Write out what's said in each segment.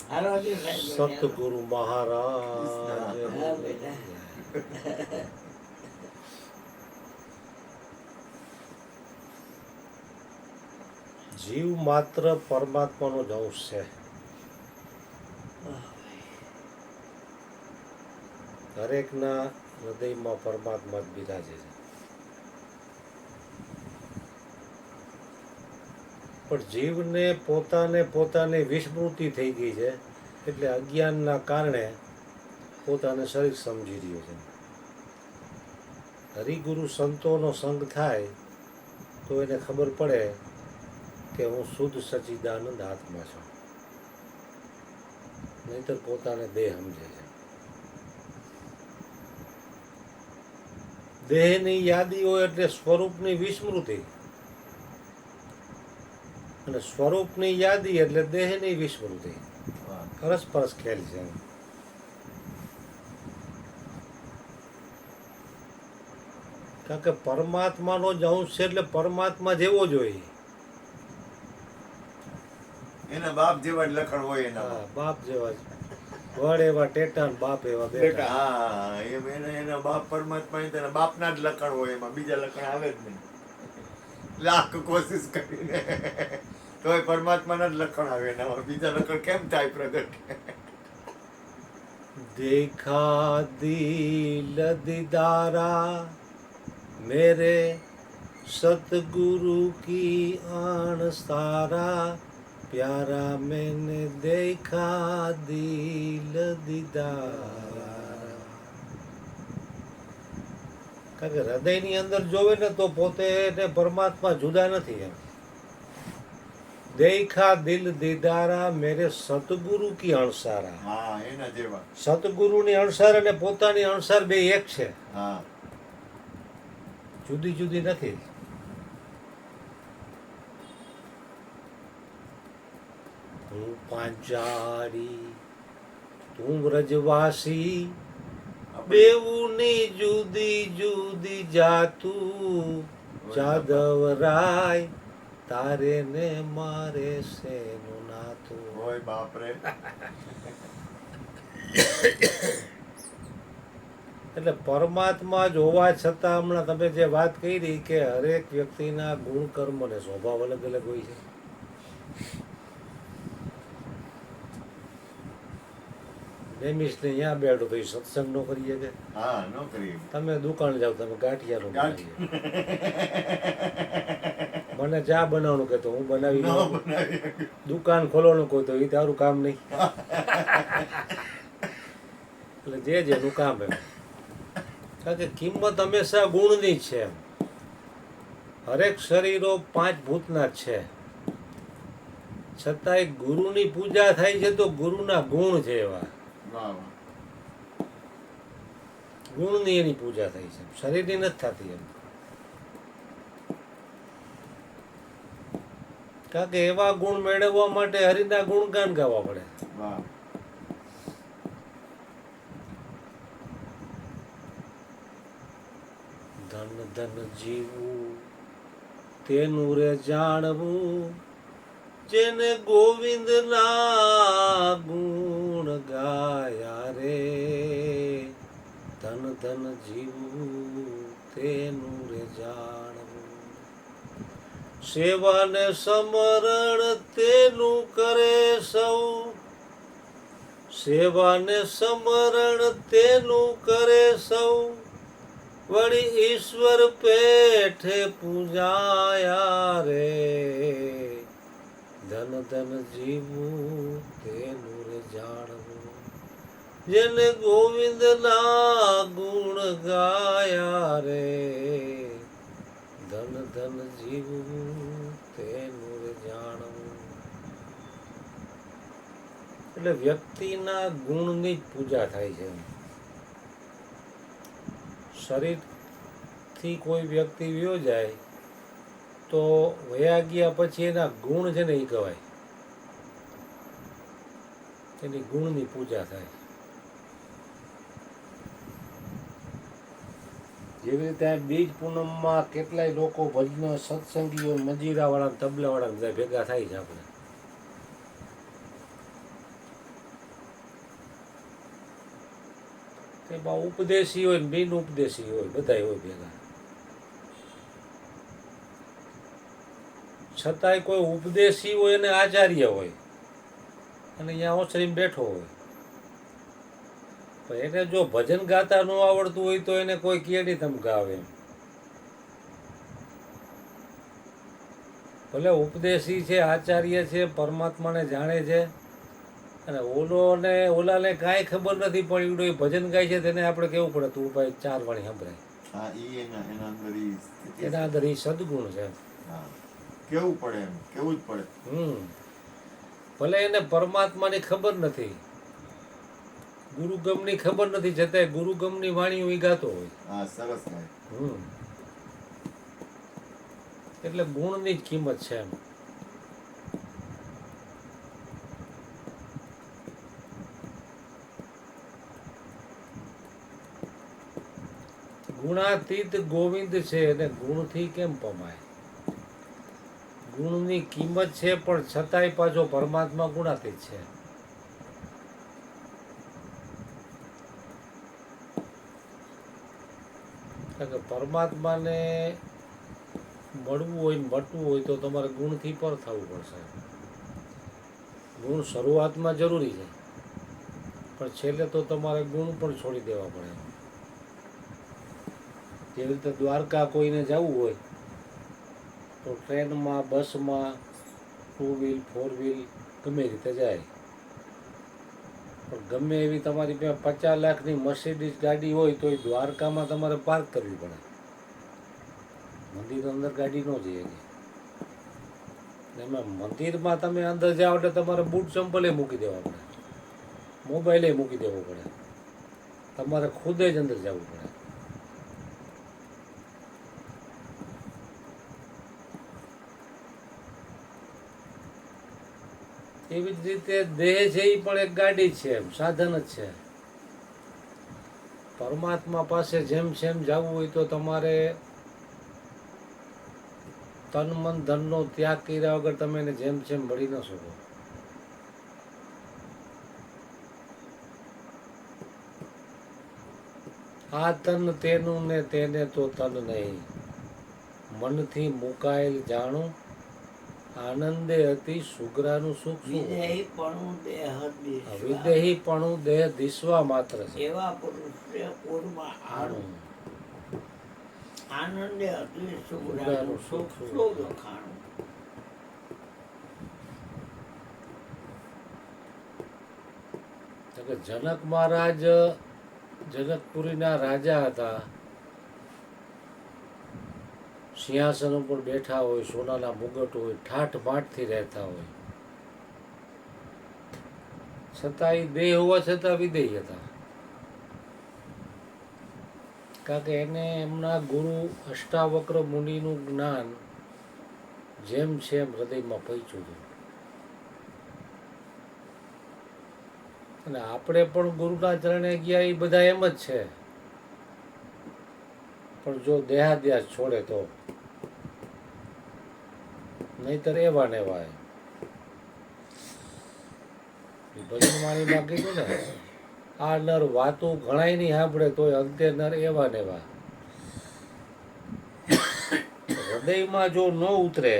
સતગુરુ મહારાજ. જીવ માત્ર પરમાત્માનો જ અંશ છે. દરેકના હૃદયમાં પરમાત્મા જ બિરાજે છે. પણ જીવને પોતાની વિસ્મૃતિ થઈ ગઈ છે, એટલે અજ્ઞાનના કારણે પોતાને શરીર સમજી રહ્યો છે. હરિગુરુ સંતોનો સંગ થાય તો એને ખબર પડે કે હું શુદ્ધ સચ્ચિદાનંદ આત્મા છું, નહીંતર પોતાને દેહ સમજે છે. દેહની યાદી હોય એટલે સ્વરૂપની વિસ્મૃતિ, અને સ્વરૂપની યાદી એટલે દેહની વિસ્મૃતિ. પરસ્પર ખેલ છે. કારણ કે પરમાત્માનો જ અંશ છે એટલે પરમાત્મા જેવો જ હોય. એના બાપ જેવા જ લખણ હોય એના. બાપ જેવા જ. વડ એવા ટેટા, બાપ એવા બેટા. હા, એના બાપ પરમાત્મા, એના બાપના જ લખણ હોય, એમાં બીજા લખણ આવે જ નહીં. લાખ કોશિશ કરીને તોય પરમાત્માના જ લખણ આવે, એના બીજા લખણ કેમ થાય પ્રગટ? देखा दिल दीदारा मेरे सतगुरु की आन सारा, प्यारा मैंने देखा दिल दीदारा. કારણ કે હૃદયની અંદર જોવે ને તો પોતે ને પરમાત્મા જુદા નથી એમ. देखा दिल दीदारा मेरे सतगुरु की अणसारा. હા, એના જેવા. સતગુરુની અણસાર અને પોતાની અણસાર બે એક છે. હા, જુદી જુદી નથી. હું પાંચાળી, તું વ્રજવાસી, બેઉની જુદી જુદી જાતું, જાદવરાય તારે ને મારે શેનું નાતું. હોય બાપ રે. એટલે પરમાત્મા જ હોવા છતાં હમણાં તમે જે વાત કરી કે હરેક વ્યક્તિના ગુણ કર્મ અને સ્વભાવ અલગ અલગ હોય છે. નેમિષને અહીંયા બેઠો તો સત્સંગ નો કરીએ કે? હા, નો કરીએ. તમે દુકાન જાઓ, તમે ગાંઠિયાનું બનાવીએ. મને ચા બનાવવાનું કે તો હું બનાવી દુકાન ખોલવાનું કહું તો એ તારું કામ નહીં. એટલે જે જેનું કામ એમ. કારણ કે કિંમત હંમેશા ગુણની જ છે. હરેક શરીરો પાંચ ભૂતના જ છે, છતાંય ગુરુની પૂજા થાય છે તો ગુરુના ગુણ છે એવા. ગુણની એની પૂજા થાય છે, શરીરની નથી થતી એમ. કારણ કે એવા ગુણ મેળવવા માટે હરિના ગુણગાન ગાવા પડે. ધન ધન જીવું તેનું રે જાણવું, જેને ગોવિંદ ના ગુણ ગાયા રે. ધન ધન જીવું તેનું રે જાણવું, સેવાને સમરણ તેનું કરે સૌ. સેવાને સમરણ તેનું કરે સૌ, વળી ઈશ્વર પેઠે પૂજાયા રે. ધન ધન જીવું તેનું રે જાણવું, જેને ગોવિંદ ના ગુણ ગાયા રે. ધન ધન જીવવું તેનું રે જાણવું. એટલે વ્યક્તિના ગુણની જ પૂજા થાય છે. શરીરથી કોઈ વ્યક્તિ વયો જાય તો વયા ગયા પછી એના ગુણ છે ને એ કહેવાય, એની ગુણની પૂજા થાય. જેવી રીતે બીજ પૂનમમાં કેટલાય લોકો ભજન સત્સંગીઓ મંજીરા વાળા તબલા વાળા બધા ભેગા થાય છે. આપણે એમાં ઉપદેશી હોય ને બિન ઉપદેશી હોય, બધાય હોય ભેગા. છતાંય કોઈ ઉપદેશી હોય અને આચાર્ય હોય અને અહીંયા ઓસરીને બેઠો હોય, પણ એને જો ભજન ગાતા ન આવડતું હોય તો એને કોઈ કેડી તમ ગાવે એમ. ભલે ઉપદેશી છે, આચાર્ય છે, પરમાત્માને જાણે છે, અને ઓલાને કાંઈ ખબર નથી પણ એ ભજન ગાય છે તેને આપણે કેવું પડે, તું ભાઈ 4 વાણી સંભળાય. હા, એના અંદર ઈ સ્થિતિ એના અંદર એ સદગુણ છે. હા, કેવું પડે એમ, કેવું જ પડે. ભલે એને પરમાત્માની ખબર નથી, ગુરુગમની ખબર નથી, છતાંય ગુરુગમની વાણીઓ ઈ ગાતો હોય. હા, સરસ ભાઈ. એટલે ગુણની જ કિંમત છે એમ. ગુણાતીત ગોવિંદ છે અને ગુણથી કેમ પમાય? ગુણની કિંમત છે પણ છતાંય પાછો પરમાત્મા ગુણાતીત છે. કારણ કે પરમાત્માને મળવું હોય, મટવું હોય તો તમારે ગુણથી પર થવું પડશે. ગુણ શરૂઆતમાં જરૂરી છે, પણ છેલ્લે તો તમારે ગુણ પણ છોડી દેવા પડે. જેવી રીતે દ્વારકા કોઈને જવું હોય તો ટ્રેનમાં, બસમાં, 2 વ્હીલ 4 વ્હીલ ગમે રીતે જાય. પણ ગમે એવી તમારી પાસે 50 લાખની મર્સિડીઝ ગાડી હોય તો એ દ્વારકામાં તમારે પાર્ક કરવી પડે. મંદિર અંદર ગાડી ન જઈએ. એમાં મંદિરમાં તમે અંદર જાઓ એટલે તમારે બૂટ ચંપલે મૂકી દેવા પડે, મોબાઈલે મૂકી દેવો પડે, તમારે ખુદે જ અંદર જવું પડે. એવી જ રીતે દેહ છે એ પણ એક ગાડી છે, એમ સાધન જ છે. પરમાત્મા પાસે જેમ જવું હોય તો તમારે તન મન ધનનો ત્યાગ કર્યા વગર તમે એને જેમ મળી ન શકો. આ તન તેનું ને તેને તો તન નહીં, મનથી મુકાયેલ જાણું, આનંદે અતિ સુગરાનું સુખ. વિદેહીપણું દેહ દિસવા માત્ર છે. એવા પુરુષને પૂરમાં આણું, આનંદે અતિ સુગરાનું સુખ શું લખાણું. જનક મહારાજ જનકપુરીના રાજા હતા. સિંહાસન ઉપર બેઠા હોય, સોનાના મુગટ હોય, ઠાઠ માઠથી રહેતા હોય, છતાં એ દેહ હોવા છતાં વિદેહી હતા. કારણ કે એને એમના ગુરુ અષ્ટાવક્ર મુનિનું જ્ઞાન જેમ છે એમ હૃદયમાં પહોંચ્યું હતું. અને આપણે પણ ગુરુના ચરણે ગયા એ બધા એમ જ છે, પણ જો દેહાદ્યાસ છોડે તો, નહીતર એવા ને એવા. ભજન વાણીમાં કીધું ને, આ નર વાતો ઘણાય નહીં સાંભળે તોય અંતે નર એવા ને એવા. હૃદયમાં જો ન ઉતરે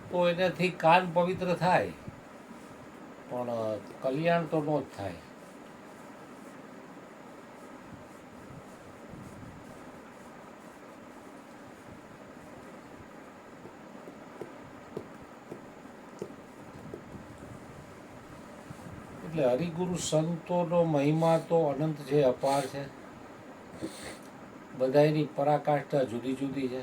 તો એનાથી કાન પવિત્ર થાય પણ કલ્યાણ તો ન જ થાય. એટલે હરિગુરુ સંતોનો મહિમા તો અનંત છે, અપાર છે. બધાયની પરાકાષ્ઠા જુદી જુદી છે.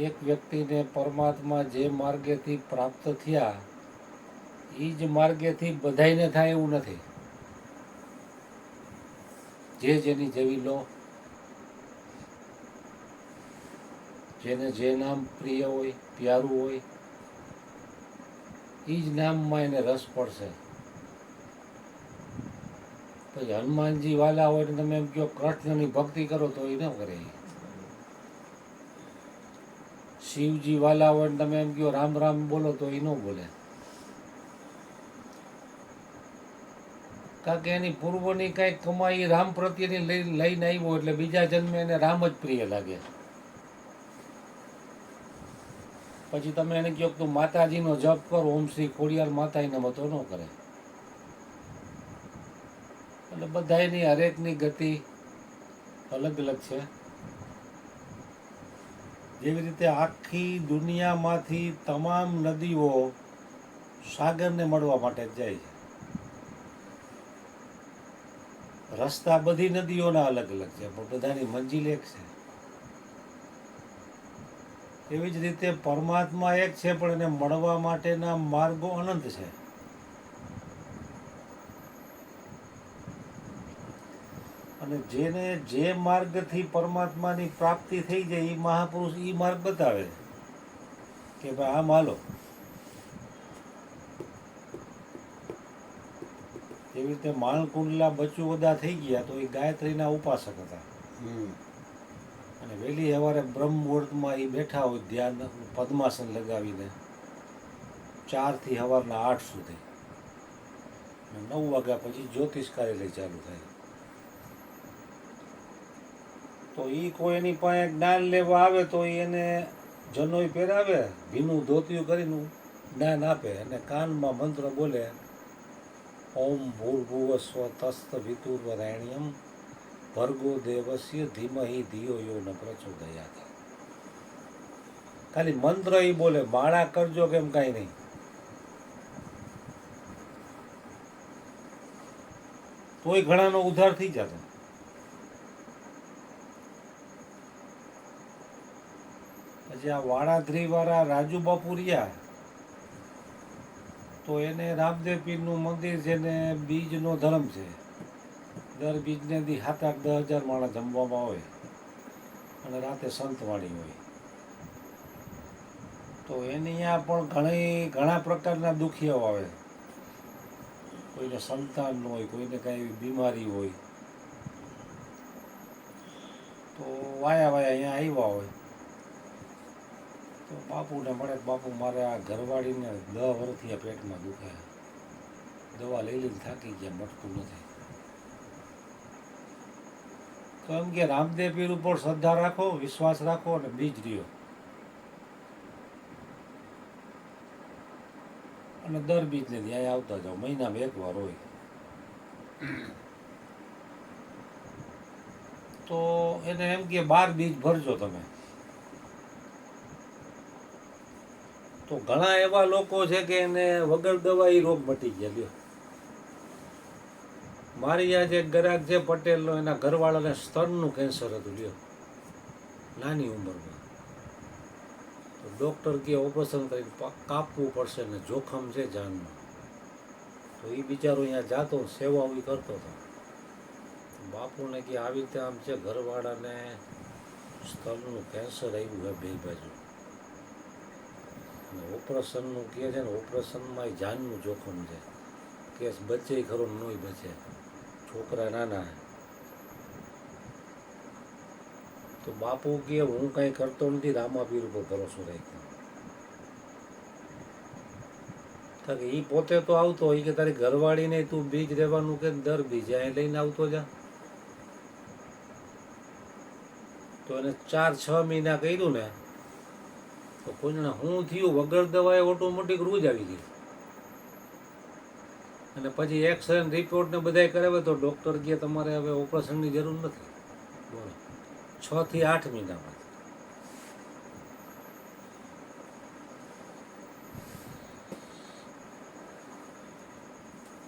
એક વ્યક્તિને પરમાત્મા જે માર્ગેથી પ્રાપ્ત થયા એ જ માર્ગેથી બધાયને થાય એવું નથી. જેની જેવી લો, જેને જે નામ પ્રિય હોય, પ્યારું હોય, એ જ નામમાં એને રસ પડશે. પછી હનુમાનજી વાલા હોય ને તમે એમ કહો કૃષ્ણની ભક્તિ કરો તો એ ન કરે. શિવજી વાલા હોય ને તમે એમ કહો રામ રામ બોલો તો એ ન બોલે. કારણ કે એની પૂર્વની કાંઈક કમાઈ રામ પ્રત્યેની લઈને આવ્યો એટલે બીજા જન્મે એને રામ જ પ્રિય લાગે. પછી તમે એને કહો કે તું માતાજીનો જપ કર, ઓમ શ્રી ખોડિયાર માતાજીને મતો ન કરે. એટલે બધાયની હરેકની ગતિ અલગ અલગ છે. જેવી રીતે આખી દુનિયામાંથી તમામ નદીઓ સાગરને મળવા માટે જ જાય છે. રસ્તા બધી નદીઓના અલગ અલગ છે, પણ બધાની મંજિલ એક છે. એવી જ રીતે પરમાત્મા એક છે, પણ એને મળવા માટેના માર્ગો અનંત છે. અને જેને જે માર્ગથી પરમાત્માની પ્રાપ્તિ થઈ જાય એ મહાપુરુષ એ માર્ગ બતાવે કે ભાઈ આમ હાલો. એવી રીતે માણકુંડલા બચુવદા થઈ ગયા તો એ ગાયત્રીના ઉપાસક હતા. અને વહેલી સવારે બ્રહ્મ મુહૂર્તમાં એ બેઠા હોય ધ્યાન પદ્માસન લગાવીને 4 થી સવારના 8 સુધી. 9 વાગ્યા પછી જ્યોતિષ કાર્યાલય ચાલુ થાય. તો એ કોઈ એની પાસે જ્ઞાન લેવા આવે તો એને જનોઈ પહેરાવે, ભીનું ધોતિયું કરીને જ્ઞાન આપે અને કાનમાં મંત્ર બોલે, ઓમ ભૂર્ભુવસ્વ તસ્ત વિતુર્વરેણ્યમ ભર્ગો દેવસ્ય ધીમહિ ધિયો યો ન પ્રચોદયાત. ખાલી મંત્ર એ બોલે, માળા કરજો કેમ કાંઈ નહીં. તોય ઘણાનો ઉદ્ધાર થઈ જતો. પછી આ વાણાદ્રી વાળા રાજુ બાપુ રહ્યા તો એને રામદેવ પીરનું મંદિર છે ને બીજનો ધર્મ છે. દર બીજને દી 7-8-10 હજાર માણસ જમવામાં આવે અને રાતે સંતવાણી હોય. તો એની અહીંયા પણ ઘણા પ્રકારના દુખિયાઓ આવે. કોઈને સંતાન ન હોય, કોઈને કાંઈ બીમારી હોય, તો વાયા અહીંયા આવ્યા હોય તો બાપુને મળે, બાપુ મારે આ ઘરવાળીને 10 વર્ષથી આ પેટમાં દુખે, દવા લઈ લઈને થાકી ગયા, મટકું નથી. તો એમ કે રામદેવ પીર ઉપર શ્રદ્ધા રાખો, વિશ્વાસ રાખો અને બીજ રહ્યો. અને દર બીજને ત્યાં આવતા જાઓ, મહિનામાં 1 વાર હોય. તો એને એમ કે 12 બીજ ભરજો તમે. તો ઘણા એવા લોકો છે કે એને વગર દવાઈ રોગ મટી ગયા. લ્યો, મારી આ જે ગ્રાહક છે પટેલનો, એના ઘરવાળાને સ્તનનું કેન્સર હતું. લ્યો, નાની ઉંમરમાં. તો ડૉક્ટર કે ઓપરેશન કરીને કાપવું પડશે ને જોખમ છે જાનનું. તો એ બિચારો અહીંયા જાતો, સેવા એ કરતો હતો. બાપુને કે આવી રીતે આમ છે, ઘરવાળાને સ્તનનું કેન્સર આવ્યું છે 2 બાજુ. ઓપરેશનનું કહે છે ને, ઓપરેશનમાં જાનનું જોખમ છે. કેસ બચે ખરો નોય બચે, છોકરા નાના. તો બાપુ કે હું કાંઈ કરતો નથી, રામાપીર ઉપર ભરોસો રાખ્યો. કારણ કે એ પોતે તો આવતો હોય કે તારી ઘરવાળીને તું બીજ રહેવાનું કે દર બીજ અહીં લઈને આવતો જા. તો એને 4-6 મહિના કર્યું ને તો કોઈને હું થયું, વગર દવાએ ઓટોમેટિક રૂજ આવી ગઈ. અને પછી એક્સરે રિપોર્ટ ને બધાય કરાવે તો ડૉક્ટર કહે તમારે હવે ઓપરેશનની જરૂર નથી. બોલો, 6 થી 8 મહિનામાં.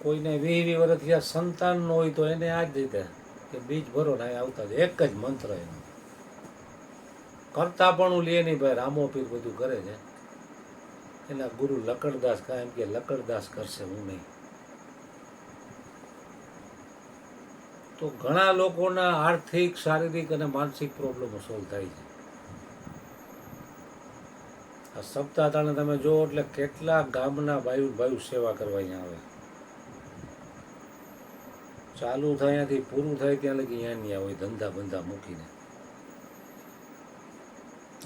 કોઈને 20 વર્ષથી સંતાન ન હોય તો એને આ જ રીતે કે બીજ ભરો ને આવતા જ એક જ મંત્ર એનો. કરતા પણ લે નહીં ભાઈ, રામોપીર બધું કરે છે. એના ગુરુ લકડદાસ કાંઈ એમ કે લકડદાસ કરશે, હું નહીં. તો ઘણા લોકોના આર્થિક, શારીરિક અને માનસિક પ્રોબ્લેમો સોલ્વ થાય છે. આ સપ્તાહતાણે તમે જો એટલે કેટલા ગામના ભાઈઓ સેવા કરવા અહીંયા આવે. ચાલુ થાય ત્યાંથી પૂરું થાય ત્યાં લગી અહીંયા હોય, ધંધા બંધા મૂકીને.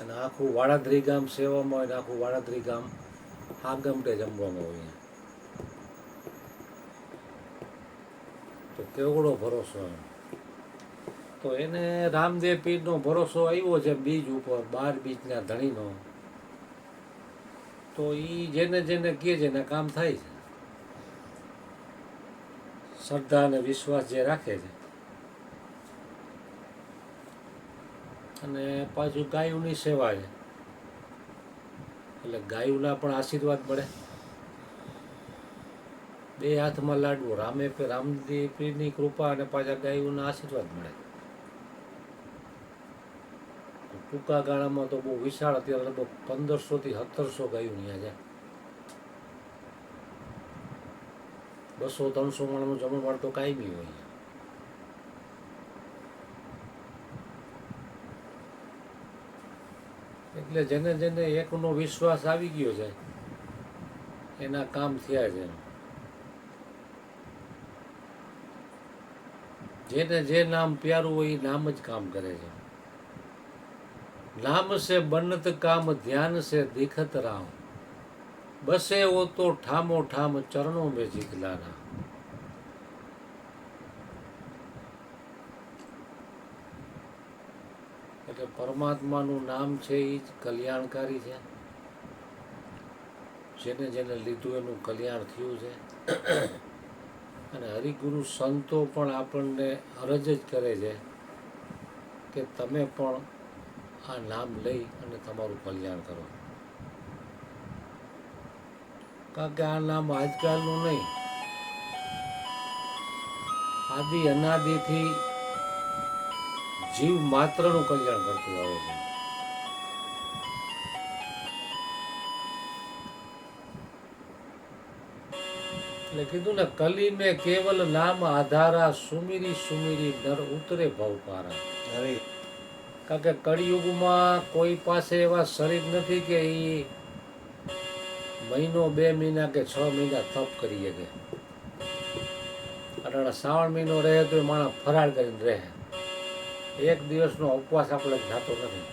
અને આખું વાડાદ્રી ગામ સેવામાં હોય ને આખું વાડાદ્રી ગામ આગમટે જમવામાં હોય. તો કેવડો ભરોસો એમ. તો એને રામદેવ પીરનો ભરોસો આવ્યો છે બીજ ઉપર, 12 બીજના ધણીનો. તો એ જેને જેને કહે છે એને કામ થાય છે. શ્રદ્ધા અને વિશ્વાસ જે રાખે છે. અને પાછું ગાયોની સેવા છે એટલે ગાયોના પણ આશીર્વાદ મળે. બે હાથમાં લાડવો, રામદેવ પીરની કૃપા અને પાછા ગાયોના આશીર્વાદ મળે. ટૂંકા ગાળામાં તો બહુ વિશાળ, અત્યારે લગભગ 1500 થી 1700 ગાયો ત્યાં છે. 200-300 માણસનું જમણવાર તો કાયમી હોય. એટલે જેને જેને એકનો વિશ્વાસ આવી ગયો છે એના કામ થયા છે. જેને જે નામ પ્યારું હોય એ નામ જ કામ કરે છે. नाम से बनत काम, ध्यान से दिखत राम, बसे वो तो ठामो ठाम चरणों में जितलाना. એટલે પરમાત્માનું નામ છે એ જ કલ્યાણકારી છે. જેને જેને લીધું એનું કલ્યાણ થયું છે. અને હરિગુરુ સંતો પણ આપણને અરજ જ કરે છે કે તમે પણ આ નામ લઈ અને તમારું કલ્યાણ કરો. કારણ કે આ નામ આજકાલનું નહીં, આદિ અનાદિથી જીવ માત્રનું કલ્યાણ કરતું આવે છે. એટલે કીધું ને, કલી મેં કેવલ નામ આધારા, સુમિરી સુમિરી નર ઉતરે ભવ પારા. કારણ કે કળિયુગમાં કોઈ પાસે એવા શરીર નથી કે એ મહિનો, 2 મહિના કે 6 મહિના તપ કરી શકે. અને શ્રાવણ મહિનો રહે તો એ માણસ ફરાળ કરીને રહે. એક દિવસનો ઉપવાસ આપણે થતો નથી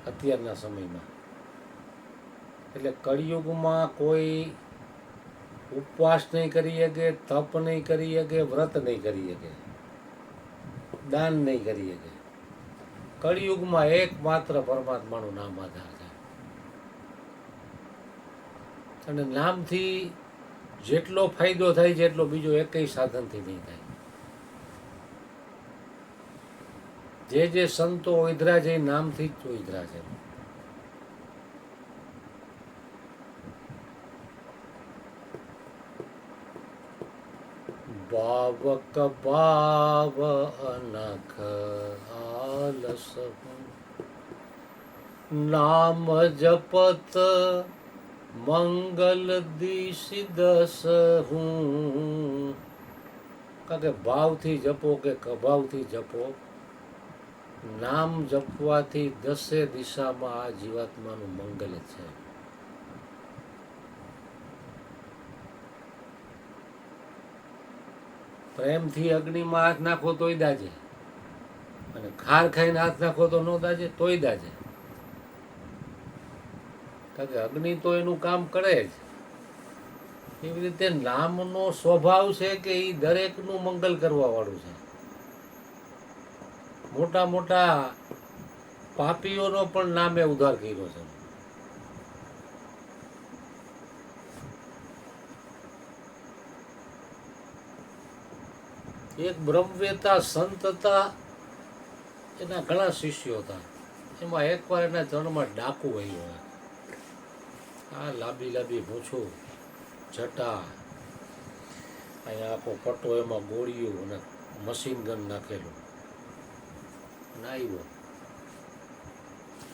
અત્યારના સમયમાં. એટલે કળિયુગમાં કોઈ ઉપવાસ નહીં કરી શકે, તપ નહીં કરી શકે, વ્રત નહીં કરી શકે, દાન નહીં કરી શકે. કળિયુગમાં એકમાત્ર પરમાત્માનું નામ આધાર છે. અને નામથી જેટલો ફાયદો થાય છે એટલો બીજો એકેય સાધનથી નહીં થાય. જે સંતો ઓઈધરા છે એ નામથી જ ઓઈધરા છે. ભાવક ભાવ અનખ આલસ નામ જપત મંગલ દિશી દસ હું. કારણ કે ભાવથી જપો કે કભાવથી જપો, નામ જપવાથી 10 દિશામાં આ જીવાત્માનું મંગલ છે. પ્રેમથી અગ્નિમાં હાથ નાખો તોય દાજે, અને ખાર ખાઈને હાથ નાખો તો ન દાજે, તોય દાજે. કારણ કે અગ્નિ તો એનું કામ કરે જ. એવી રીતે નામનો સ્વભાવ છે કે એ દરેકનું મંગલ કરવા વાળું છે. મોટા મોટા પાપીઓનો પણ નામે ઉદ્ધાર કર્યો છે. એક બ્રહ્મવેતા સંત હતા, એના ઘણા શિષ્યો હતા. એમાં એકવાર એના ચરણમાં ડાકુ આવ્યો. આ લાંબી લાંબી મૂછો, જટા, અહીંયા આખો પટ્ટો, એમાં ગોળીઓ અને મશીન ગન નાખેલું. અને આવ્યો,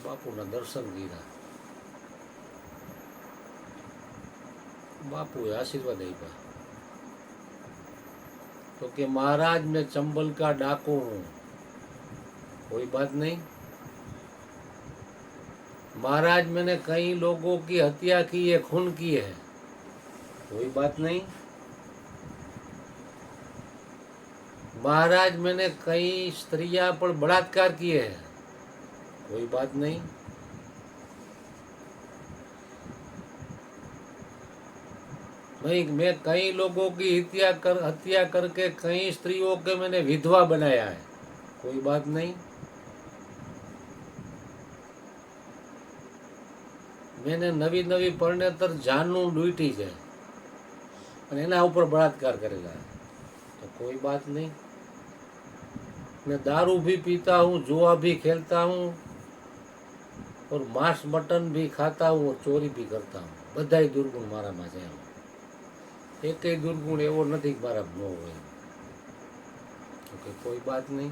બાપુના દર્શન કર્યા. બાપુએ આશીર્વાદ આપ્યા. तो कि महाराज मैं चंबल का डाकू हूँ, कोई बात नहीं। महाराज मैंने कई लोगों की हत्या की है, खून की है, कोई बात नहीं। महाराज मैंने कई स्त्रियां पर बलात्कार किए हैं, कोई बात नहीं। मैं कई लोगों की हत्या करके कई स्त्रियों के मैंने विधवा बनाया है, कोई बात नहीं। मैंने नवी नवी परणेतर जानू लूटी है અને એના ઉપર બળાત્કાર કરેલા है, तो कोई बात नहीं। मैं दारू भी पीता हूँ, जुआ भी खेलता हूँ और मांस मटन भी खाता हूँ और चोरी भी करता हूँ। बधाय दुर्गुण माराમાં છે। એકેય દુર્ગુણ એવો નથી કે મારામાં ન હોય, તો કોઈ બાત નહીં।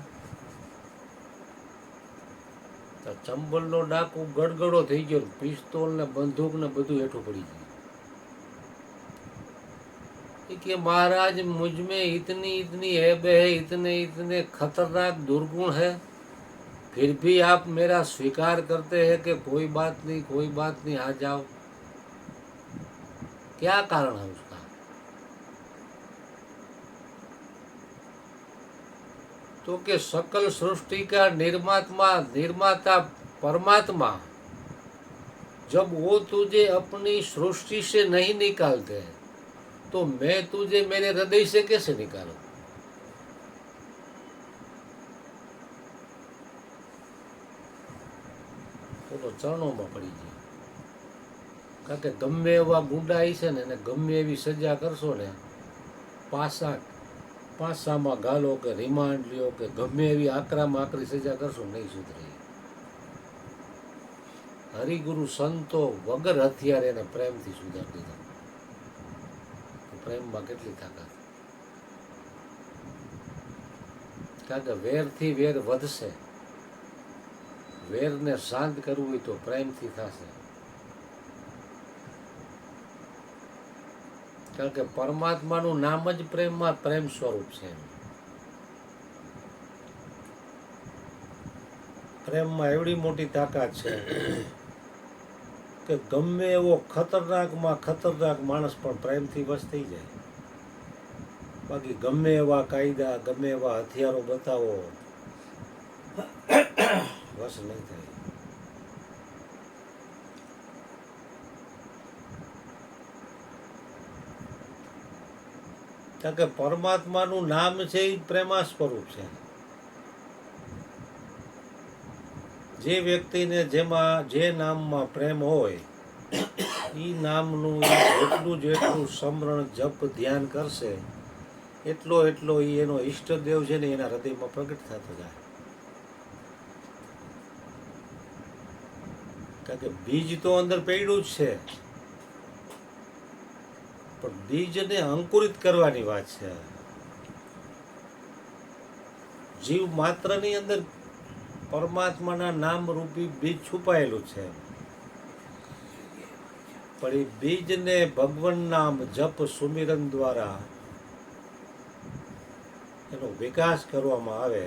તો ચંબલનો ડાકુ ગડગડો થઈ ગયો, પિસ્તોલ ને બંદૂક ને બધું હેઠું પડી ગયું। कि महाराज मुझ में इतनी इतनी ऐब है, इतने इतने खतरनाक दुर्गुण है, फिर भी आप मेरा स्वीकार करते हैं कि कोई बात नहीं, कोई बात नहीं, आ जाओ। क्या कारण है उसका? तो कि सकल सृष्टि का निर्माता परमात्मा जब वो तुझे अपनी सृष्टि से नहीं निकालते तो मैं तुझे मेरे हृदय से कैसे निकालूं? तो ચરણોમાં પડી ગયો। કારણ કે ગમે એવા ગુંડા છે ને એને ગમે એવી સજા કરશો ને, પાસામાં ગાલો કે રિમાન્ડ લ્યો કે ગમે એવી આકરામાં આકરી સજા કરશો નહીં સુધરે। હરિગુરુ સંતો વગર હથિયારે એને પ્રેમથી સુધારી દીધા। પ્રેમમાં કેટલી તાકાત! કારણ કે વેરથી વેર વધશે, વેરને શાંત કરવું હોય તો પ્રેમથી થશે। કારણ કે પરમાત્માનું નામ જ પ્રેમમાં પ્રેમ સ્વરૂપ છે। પ્રેમમાં એવડી મોટી તાકાત છે કે ગમે એવો ખતરનાકમાં ખતરનાક માણસ પણ પ્રેમથી વશ થઈ જાય। બાકી ગમે એવા કાયદા, ગમે એવા હથિયારો બતાવો, વશ નહીં થાય। કારણ કે પરમાત્માનું નામ છે એ પ્રેમા સ્વરૂપ છે। જે વ્યક્તિને જેમાં જે નામમાં પ્રેમ હોય એ નામનું જેટલું સ્મરણ જપ ધ્યાન કરશે એટલો એ એનો ઈષ્ટદેવ છે ને એના હૃદયમાં પ્રગટ થતો જાય। કારણ કે બીજ તો અંદર પડ્યું જ છે, પણ બીજને અંકુરિત કરવાની વાત છે। જીવ માત્રની અંદર પરમાત્માના નામ રૂપી બીજ છુપાયેલું છે, પણ એ બીજને ભગવાન નામ જપ સુમિરન દ્વારા એનો વિકાસ કરવામાં આવે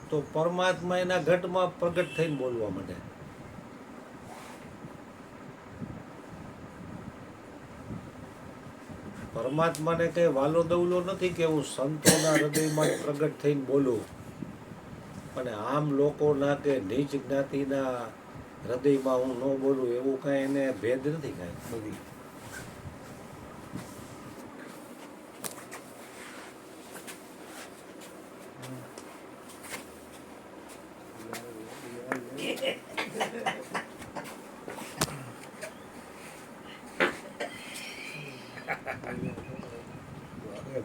તો પરમાત્મા એના ઘટમાં પ્રગટ થઈને બોલવા માંડે। પરમાત્માને કઈ વાલો દવલો નથી કે હું સંતોના હૃદયમાં પ્રગટ થઈને બોલું અને આમ લોકોના કે નીચ જ્ઞાતિના હૃદયમાં હું ન બોલું, એવું કાંઈ એને ભેદ નથી કાંઈ બધી।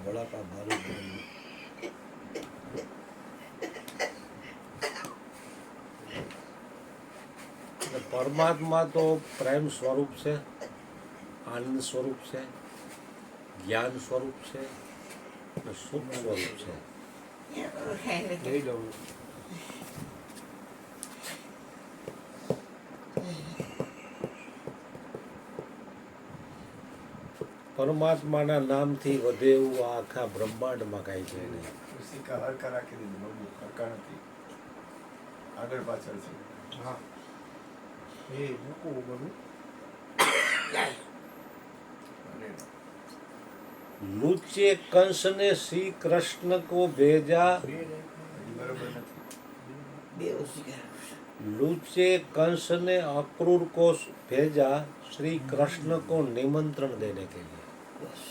વડાપાવ મારું પરમાત્મા તો પ્રેમ સ્વરૂપ છે, આનંદ સ્વરૂપ છે, જ્ઞાન સ્વરૂપ છે, સુખ સ્વરૂપ છે। પરમાત્માના નામથી વધે એવું આ આખા બ્રહ્માંડમાં કાંઈ છે નહીં। સિક્કા હરકા રાખી દીધું, બબુ હરકા નથી, આગળ પાછળ છે। हाँ ये मुको बनु लूचे कंस ने श्री कृष्ण को भेजा, બરોબર નથી। બે ઓછી लूचे कंस ने अक्रूर को भेजा श्री कृष्ण को निमंत्रण देने के लिए। બસ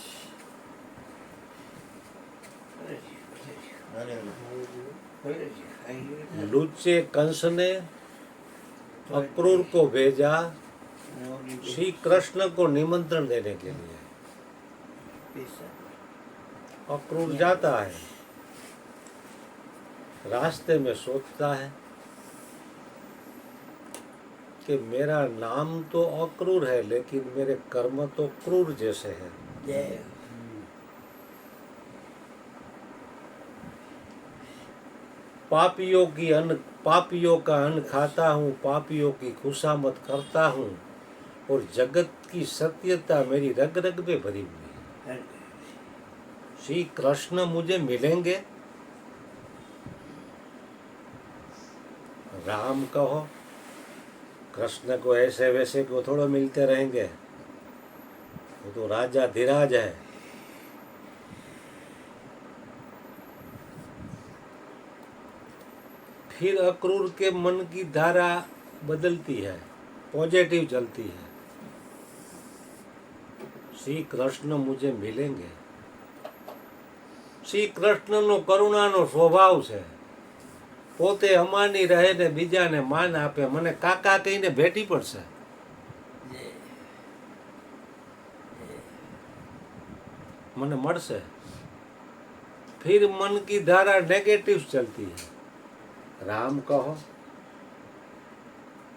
ભલેજી, ભલેજી, અરે ભલેજી, ખાઈ લીધા. लूचे कंस ने अक्रूर को भेजा અને ઓલી બે श्री कृष्ण को निमंत्रण देने के लिए। પૈસા. अक्रूर जाता है, रास्ते में सोचता है कि मेरा नाम तो अक्रूर है लेकिन मेरे कर्म तो क्रूर जैसे हैं। જય. पापियों का अन्न खाता हूँ, पापियों की खुशामद करता हूँ और जगत की सत्यता मेरी रग रग में भरी हुई है। श्री कृष्ण मुझे मिलेंगे, राम कहो, कृष्ण को ऐसे वैसे को थोड़ा मिलते रहेंगे, वो तो राजा धीराज है। फिर अक्रूर के मन की धारा बदलती है, पॉजिटिव चलती है। श्री कृष्ण मुझे मिलेंगे। શ્રી કૃષ્ણનો કરુણાનો સ્વભાવ છે, પોતે અમાની રહે ને બીજાને માન આપે, મને કાકા કહીને ભેટી પડશે। મને મળશે। फिर मन की धारा नेगेटिव चलती है, राम कहो,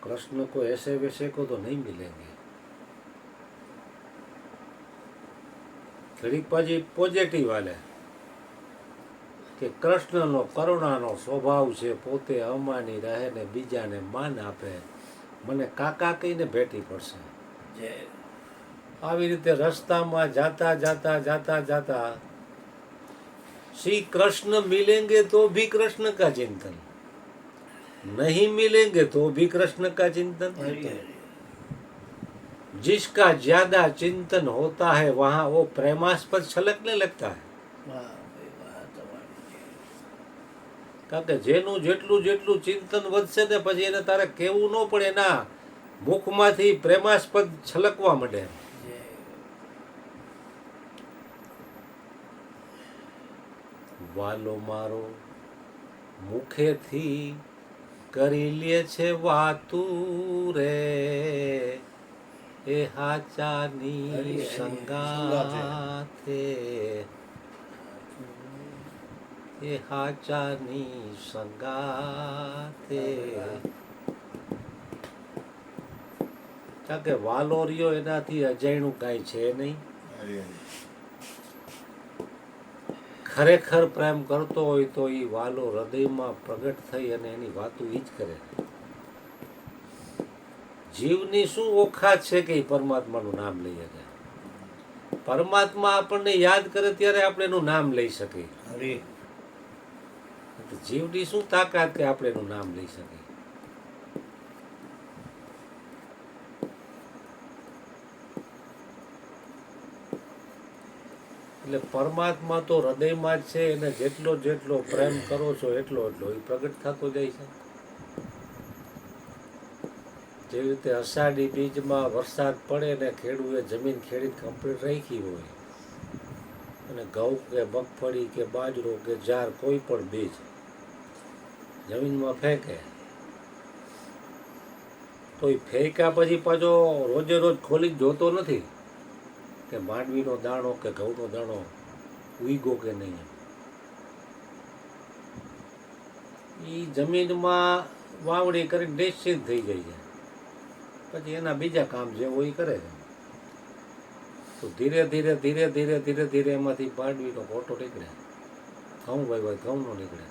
कृष्ण को ऐसे वैसे को तो नहीं मिलेंगे। घड़ी પછી પોઝિટિવ વાલે કે કૃષ્ણનો કરુણાનો સ્વભાવ છે, પોતે અમાની રહે ને બીજાને માન આપે, મને કાકા કહીને ભેટી પડશે। જય. આવી રીતે રસ્તામાં જાતા જાતા જાતા જાતા श्री कृष्ण मिलेंगे तो भी कृष्ण का चिंतन, नहीं मिलेंगे तो भी कृष्ण का चिंतन। હરી હરી. जिसका ज्यादा चिंतन होता है वहाँ वो प्रेमास्पद छलकने लगता है। વાહ ભાઈ વાહ, તમારી જય. કારણ કે જેનું જેટલું જેટલું ચિંતન વધશે ને પછી એને તારે કહેવું ન પડે, એના મુખમાંથી પ્રેમાસ્પદ છલકવા માંડે। જય. વાલો મારો મુખેથી કરી લે છે વાતું રે, એ હાચાની હરી હરી સંગાથે, એ હાચાની સંગાથે। કારણ કે વાલો રહ્યો એનાથી અજાણ્યું કાંઈ છે નહીં। અરે અરે ખરેખર પ્રેમ કરતો હોય તો એ વાલો હૃદયમાં પ્રગટ થઈ અને એની વાતો ઈ જ કરે। જીવની શું ઓખાત છે કે એ પરમાત્માનું નામ લઈએ છે। પરમાત્મા આપણને યાદ કરે ત્યારે આપણે એનું નામ લઈ શકીએ। હરી. જીવની શું તાકાત કે આપણે એનું નામ લઈ શકીએ। એટલે પરમાત્મા તો હૃદયમાં જ છે, એને જેટલો જેટલો પ્રેમ કરો છો એટલો એટલો એ પ્રગટ થતો જાય છે। જેવી રીતે અષાઢી બીજમાં વરસાદ પડે ને ખેડૂએ જમીન ખેડી કમ્પ્લીટ રાખી હોય અને ઘઉં કે મગફળી કે બાજરો કે જાર કોઈ પણ બીજ જમીનમાં ફેંકે તો એ ફેંક્યા પછી પાછો રોજે રોજ ખોલી જોતો નથી કે માંડવીનો દાણો કે ઘઉંનો દાણો ઉઈગો કે નહીં। એ જમીનમાં વાવણી કરી નિશ્ચિત થઈ જાય છે, પછી એના બીજા કામ જે હોય એ કરે છે। તો ધીરે ધીરે ધીરે ધીરે ધીરે ધીરે એમાંથી માંડવીનો ફોટો નીકળે, ઘઉં વાવ્યા ઘઉંનો નીકળે,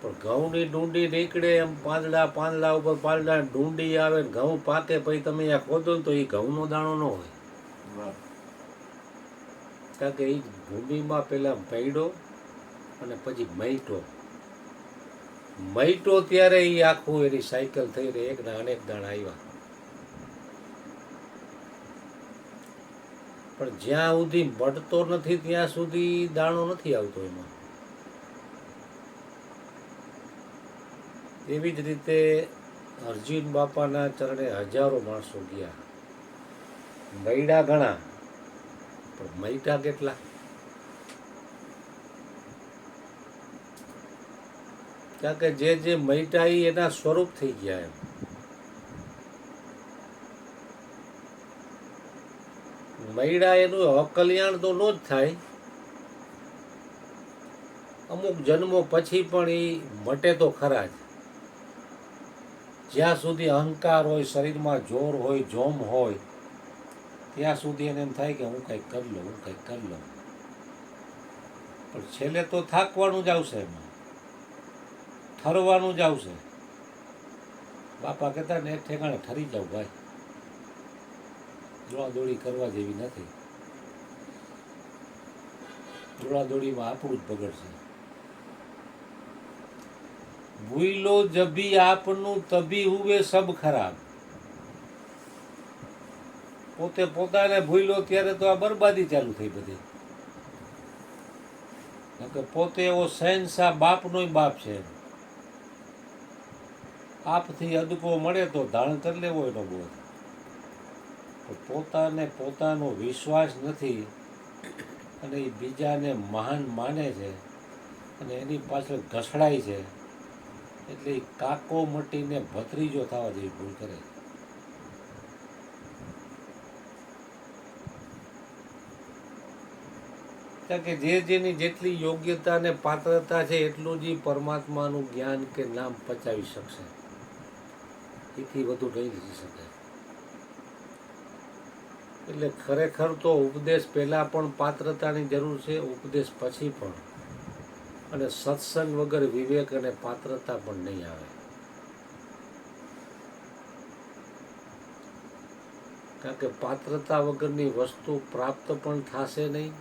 પણ ઘઉંની ડુંડી નીકળે એમ પાંદડા પાંદડા ઉપર પાંદડા ડુંડી આવે ને ઘઉં પાકે પછી તમે અહીંયા ખોદો ને તો એ ઘઉંનો દાણો ન હોય। વાહ કારણ કે એ ભૂમિમાં પેલા ભૈડો અને પછી મૈટો ત્યારે એ આખું એની સાયકલ થઈ રહી, એકના અનેક દાણા આવ્યા, પણ જ્યાં સુધી મળતો નથી ત્યાં સુધી દાણો નથી આવતો એમાં। એવી જ રીતે અર્જુન બાપાના ચરણે હજારો માણસો ગયા, મૈડા ઘણા પણ મૈટા કેટલા? કારણ કે જે મૈટા ઈ એના સ્વરૂપ થઈ ગયા એમ. મૈડા એનું અકલ્યાણ તો નો જ થાય, અમુક જન્મો પછી પણ એ મટે તો ખરા જ. જ્યાં સુધી અહંકાર હોય, શરીરમાં જોર હોય, જોમ હોય, ત્યાં સુધી એને એમ થાય કે હું કંઈક કરી લઉં, હું કંઈક કરી લઉં. પણ છેલ્લે તો થાકવાનું જ આવશે, એમાં ઠરવાનું જ આવશે. બાપા કહેતા ને એક ઠેકાણે ઠરી જાવ ભાઈ, દોડાદોડી કરવા જેવી નથી. દોડાદોડીમાં આપણું જ બગડશે. ભૂલો જબી આપનું તબી હુએ સબ ખરાબ. પોતે પોતાને ભૂલો ત્યારે તો આ બરબાદી ચાલુ થઈ બધી. કે પોતે એવો શહેનશાહ બાપનોય બાપ છે. આપથી અદકો મળે તો ધારણ કરી લેવો એનો બોધ. પોતાને પોતાનો વિશ્વાસ નથી અને એ બીજાને મહાન માને છે અને એની પાછળ ઘસડાય છે, એટલે એ કાકો મટીને ભત્રીજો થવા જેવી ભૂલ કરે. કારણ કે જેની જેટલી યોગ્યતા ને પાત્રતા છે એટલું જ પરમાત્માનું જ્ઞાન કે નામ પચાવી શકશે, એથી વધુ નહીં લીધી શકે. એટલે ખરેખર તો ઉપદેશ પહેલાં પણ પાત્રતાની જરૂર છે, ઉપદેશ પછી પણ. અને સત્સંગ વગર વિવેક અને પાત્રતા પણ નહીં આવે. કારણ કે પાત્રતા વગરની વસ્તુ પ્રાપ્ત પણ થશે નહીં,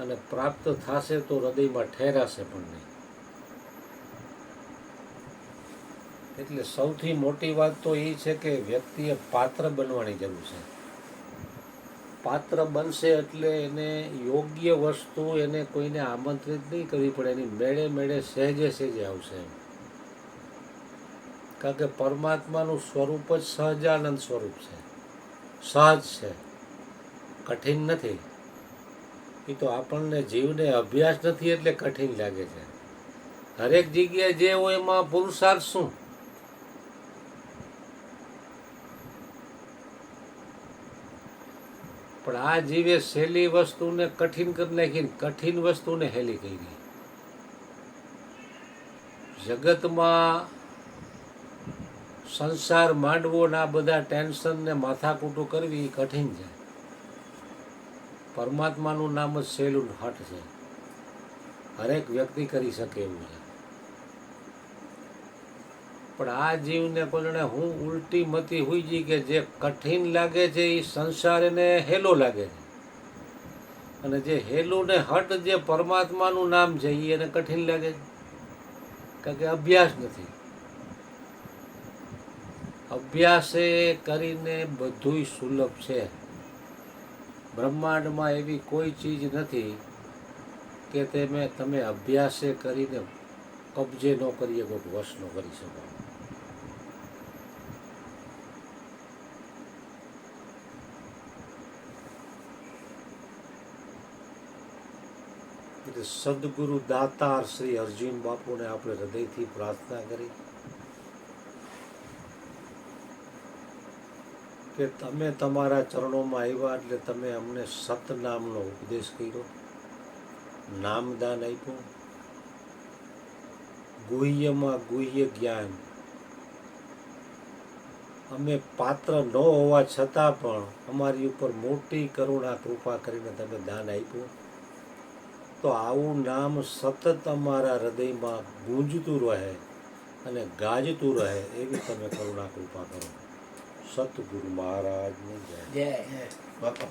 અને પ્રાપ્ત થશે તો હૃદયમાં ઠેરાશે પણ નહીં. એટલે સૌથી મોટી વાત તો એ છે કે વ્યક્તિએ પાત્ર બનવાની જરૂર છે. પાત્ર બનશે એટલે એને યોગ્ય વસ્તુ એને કોઈને આમંત્રિત નહીં કરવી પડે, એની મેળે મેળે સહેજે સહેજે આવશે. કારણ કે પરમાત્માનું સ્વરૂપ જ સહજાનંદ સ્વરૂપ છે, સહજ છે, કઠિન નથી. એ તો આપણને જીવને અભ્યાસ નથી એટલે કઠિન લાગે છે. હરેક જગ્યાએ જે હોય એમાં પુરુષાર્થ શું? પણ આ જીવે સહેલી વસ્તુને કઠિન કરી નાખી, કઠિન વસ્તુને હેલી કરી. જગતમાં સંસાર માંડવો ને આ બધા ટેન્શન ને માથાકૂટું કરવી એ કઠિન છે. પરમાત્માનું નામ જ સહેલું હઠ છે, હરેક વ્યક્તિ કરી શકે એવું છે. પણ આ જીવને કોઈને હું ઉલટી મતી હોઈ જઈ કે જે કઠિન લાગે છે એ સંસાર એને હેલો લાગે છે, અને જે હેલું ને હટ જે પરમાત્માનું નામ છે એ એને કઠિન લાગે છે. કારણ કે અભ્યાસ નથી. અભ્યાસે કરીને બધુંય સુલભ છે. બ્રહ્માંડમાં એવી કોઈ ચીજ નથી કે તમે અભ્યાસે કરીને કબજે ન કરી શકો, વશ ન કરી શકો. એટલે સદગુરુ દાતાર શ્રી અર્જુન બાપુને આપણે હૃદયથી પ્રાર્થના કરી કે તમે તમારા ચરણોમાં આવ્યા એટલે તમે અમને સતનામનો ઉપદેશ કર્યો, નામદાન આપ્યું, ગુહ્યમાં ગુહ્ય જ્ઞાન. અમે પાત્ર ન હોવા છતાં પણ અમારી ઉપર મોટી કરુણા કૃપા કરીને તમે દાન આપ્યું. તો આવું નામ સતત અમારા હૃદયમાં ગુંજતું રહે અને ગાજતું રહે એવી તમે કરુણા કૃપા કરો. સતગુરુ મહારાજની જય. જય. બાપા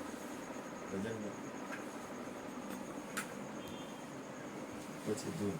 ભજન પછી